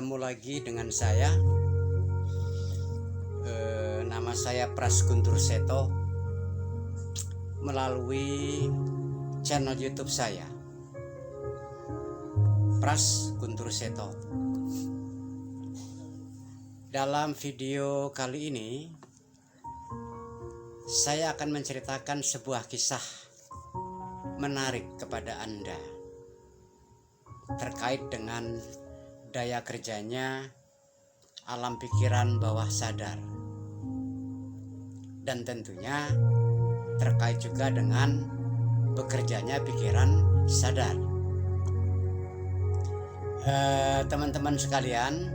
Bertemu lagi dengan saya. Nama saya Pras Guntur Seto melalui channel YouTube saya, Pras Guntur Seto. Dalam video kali ini saya akan menceritakan sebuah kisah menarik kepada Anda terkait dengan daya kerjanya alam pikiran bawah sadar, dan tentunya terkait juga dengan bekerjanya pikiran sadar. Teman-teman sekalian,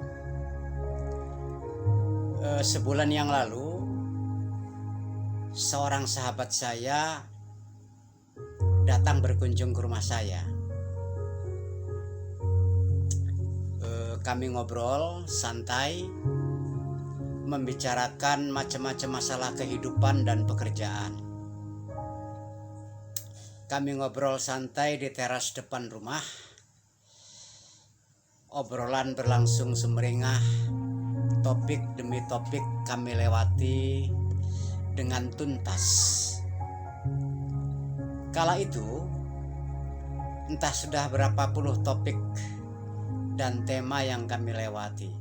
sebulan yang lalu seorang sahabat saya datang berkunjung ke rumah saya. Kami ngobrol santai, membicarakan macam-macam masalah kehidupan dan pekerjaan. Kami ngobrol santai di teras depan rumah. Obrolan berlangsung sumringah, topik demi topik kami lewati dengan tuntas. Kala itu, entah sudah berapa puluh topik dan tema yang kami lewati.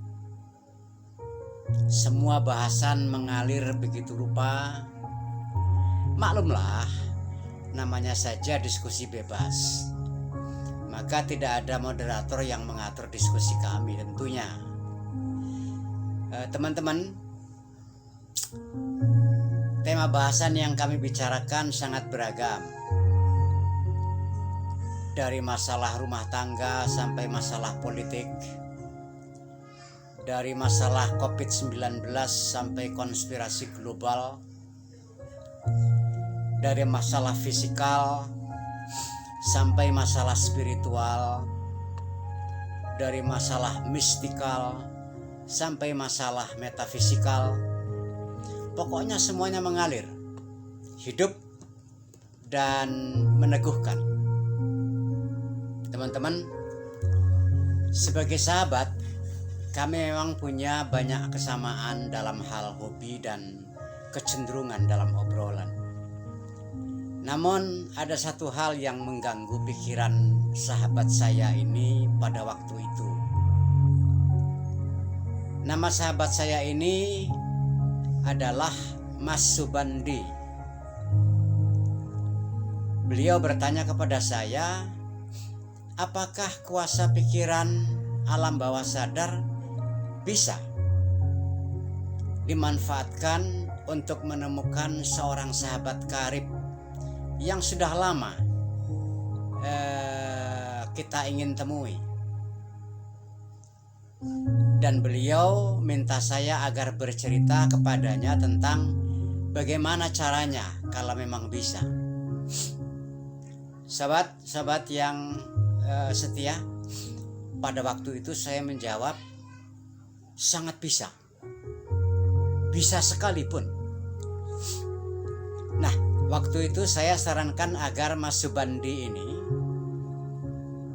Semua bahasan mengalir begitu rupa. Maklumlah, namanya saja diskusi bebas. Maka tidak ada moderator yang mengatur diskusi kami tentunya. Teman-teman, tema bahasan yang kami bicarakan sangat beragam. Dari masalah rumah tangga sampai masalah politik, dari masalah COVID-19 sampai konspirasi global, dari masalah fisikal sampai masalah spiritual, dari masalah mistikal sampai masalah metafisikal. Pokoknya semuanya mengalir, hidup dan meneguhkan. Teman-teman, sebagai sahabat, kami memang punya banyak kesamaan dalam hal hobi dan kecenderungan dalam obrolan. Namun ada satu hal yang mengganggu pikiran sahabat saya ini pada waktu itu. Nama sahabat saya ini adalah Mas Subandi. Beliau bertanya kepada saya, apakah kuasa pikiran alam bawah sadar bisa dimanfaatkan untuk menemukan seorang sahabat karib yang sudah lama kita ingin temui. Dan beliau minta saya agar bercerita kepadanya tentang bagaimana caranya kalau memang bisa. Sahabat yang setia, pada waktu itu saya menjawab sangat bisa sekalipun. Nah, waktu itu saya sarankan agar Mas Subandi ini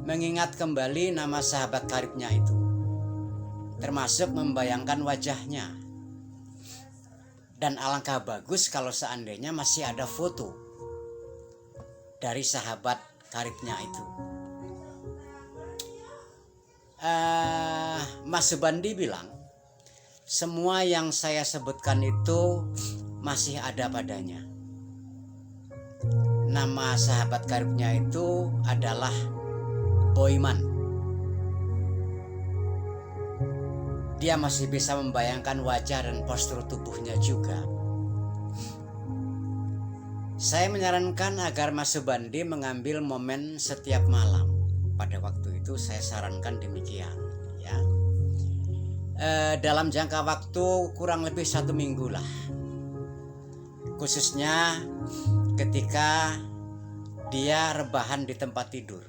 mengingat kembali nama sahabat karibnya itu, termasuk membayangkan wajahnya. Dan alangkah bagus kalau seandainya masih ada foto dari sahabat karibnya itu. Mas Subandi bilang, semua yang saya sebutkan itu masih ada padanya. Nama sahabat karibnya itu adalah Boyman. Dia masih bisa membayangkan wajah dan postur tubuhnya juga. Saya menyarankan agar Mas Subandi mengambil momen setiap malam. Pada waktu itu saya sarankan demikian, ya. Dalam jangka waktu kurang lebih 1 minggu lah, khususnya ketika dia rebahan di tempat tidur.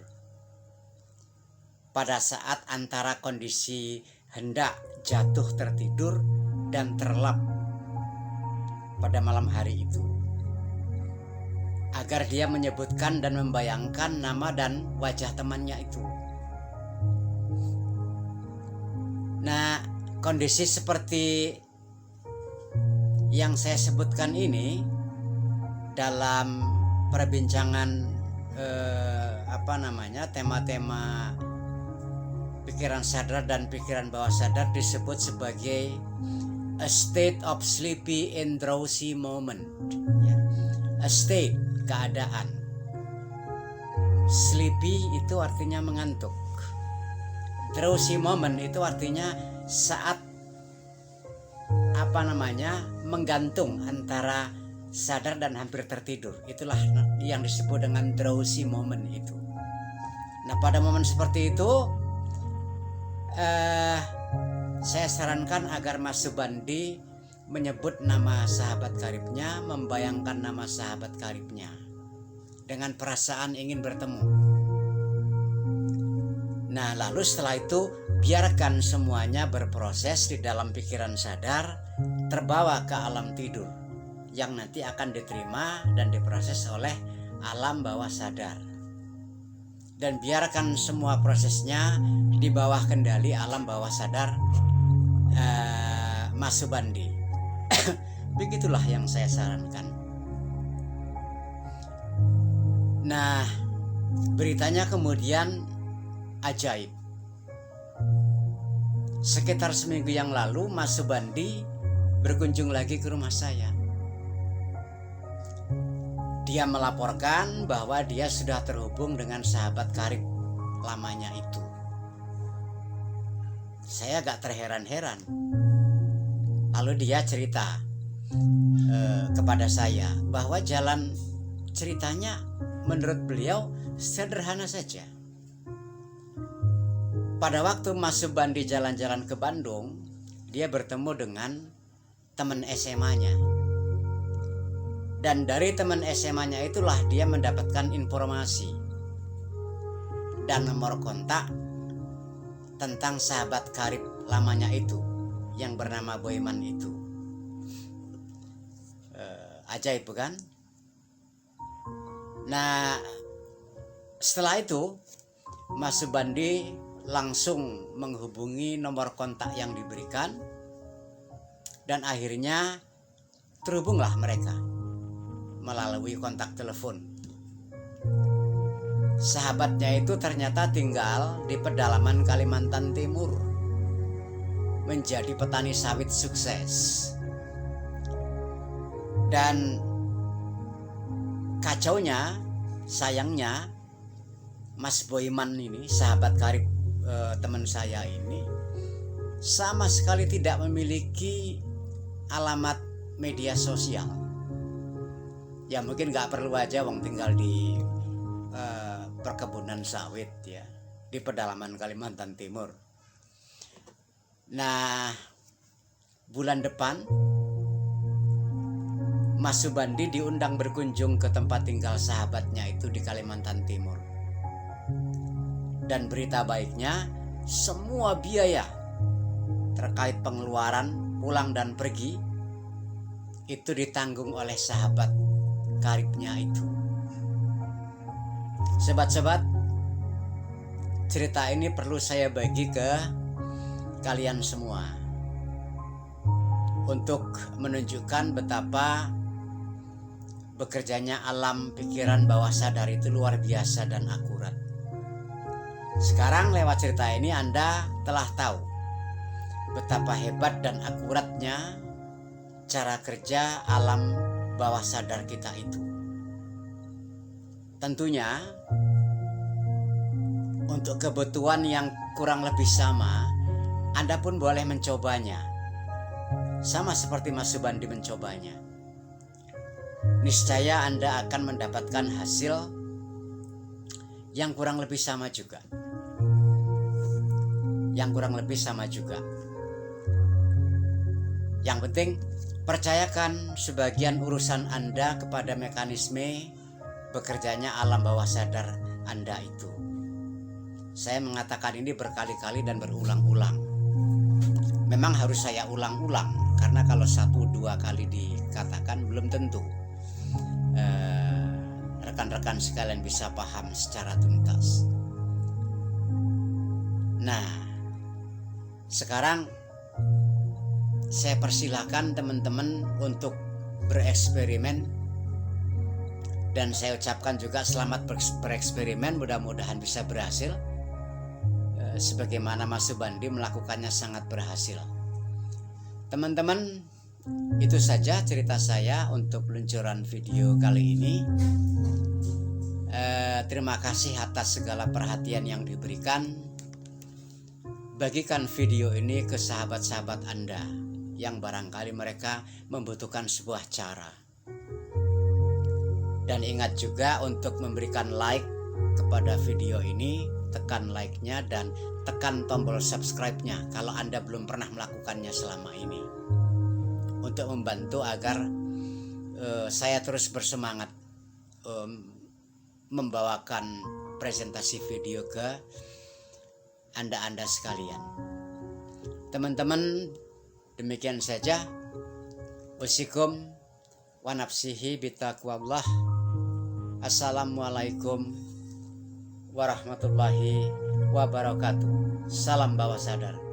Pada saat antara kondisi hendak jatuh tertidur dan terlelap pada malam hari itu, agar dia menyebutkan dan membayangkan nama dan wajah temannya itu. Nah, kondisi seperti yang saya sebutkan ini dalam perbincangan tema-tema pikiran sadar dan pikiran bawah sadar disebut sebagai a state of sleepy and drowsy moment, ya. A state, keadaan. Sleepy itu artinya mengantuk. Drowsy moment itu artinya saat menggantung antara sadar dan hampir tertidur. Itulah yang disebut dengan drowsy moment itu. Nah, pada momen seperti itu saya sarankan agar Mas Subandi menyebut nama sahabat karibnya, membayangkan nama sahabat karibnya dengan perasaan ingin bertemu. Nah, lalu setelah itu biarkan semuanya berproses di dalam pikiran sadar, terbawa ke alam tidur yang nanti akan diterima dan diproses oleh alam bawah sadar. Dan biarkan semua prosesnya di bawah kendali alam bawah sadar Mas Subandi. Begitulah yang saya sarankan. Nah, beritanya kemudian ajaib. Sekitar seminggu yang lalu Mas Subandi berkunjung lagi ke rumah saya. Dia melaporkan bahwa dia sudah terhubung dengan sahabat karib lamanya itu. Saya agak terheran-heran. Lalu dia cerita kepada saya bahwa jalan ceritanya menurut beliau sederhana saja. Pada waktu Mas Subandi jalan-jalan ke Bandung, dia bertemu dengan teman SMA-nya. Dan dari teman SMA-nya itulah dia mendapatkan informasi dan nomor kontak tentang sahabat karib lamanya itu yang bernama Boyman itu. Ajaib bukan? Nah, setelah itu Mas Subandi langsung menghubungi nomor kontak yang diberikan dan akhirnya terhubunglah mereka melalui kontak telepon. Sahabatnya itu ternyata tinggal di pedalaman Kalimantan Timur, menjadi petani sawit sukses. Dan kacaunya, sayangnya, Mas Boyman ini, sahabat karib teman saya ini, sama sekali tidak memiliki alamat media sosial. Ya mungkin gak perlu aja wong tinggal di perkebunan sawit ya, di pedalaman Kalimantan Timur. Nah, bulan depan Mas Subandi diundang berkunjung ke tempat tinggal sahabatnya itu di Kalimantan Timur. Dan berita baiknya, semua biaya terkait pengeluaran pulang dan pergi itu ditanggung oleh sahabat karibnya itu. Sobat-sobat, cerita ini perlu saya bagi ke kalian semua untuk menunjukkan betapa bekerjanya alam pikiran bawah sadar itu luar biasa dan akurat. Sekarang lewat cerita ini Anda telah tahu betapa hebat dan akuratnya cara kerja alam bawah sadar kita itu. Tentunya untuk kebutuhan yang kurang lebih sama, Anda pun boleh mencobanya. Sama seperti Mas Subandi mencobanya. Niscaya Anda akan mendapatkan hasil yang kurang lebih sama juga. Yang penting percayakan sebagian urusan Anda kepada mekanisme bekerjanya alam bawah sadar Anda itu. Saya mengatakan ini berkali-kali dan berulang-ulang. Memang harus saya ulang-ulang karena kalau 1-2 kali dikatakan belum tentu rekan-rekan sekalian bisa paham secara tuntas. Nah, Sekarang saya persilahkan teman-teman untuk bereksperimen, dan saya ucapkan juga selamat bereksperimen, mudah-mudahan bisa berhasil. Sebagaimana Mas Subandi melakukannya sangat berhasil. Teman-teman, itu saja cerita saya untuk peluncuran video kali ini. Terima kasih atas segala perhatian yang diberikan. Bagikan video ini ke sahabat-sahabat Anda yang barangkali mereka membutuhkan sebuah cara. Dan ingat juga untuk memberikan like kepada video ini, tekan like-nya dan tekan tombol subscribe-nya kalau Anda belum pernah melakukannya selama ini, untuk membantu agar saya terus bersemangat membawakan presentasi video ke Anda sekalian. Teman-teman, demikian saja. Wasikum wa nafsihi bitaqwallah. Assalamualaikum warahmatullahi wabarakatuh. Salam bawah sadar.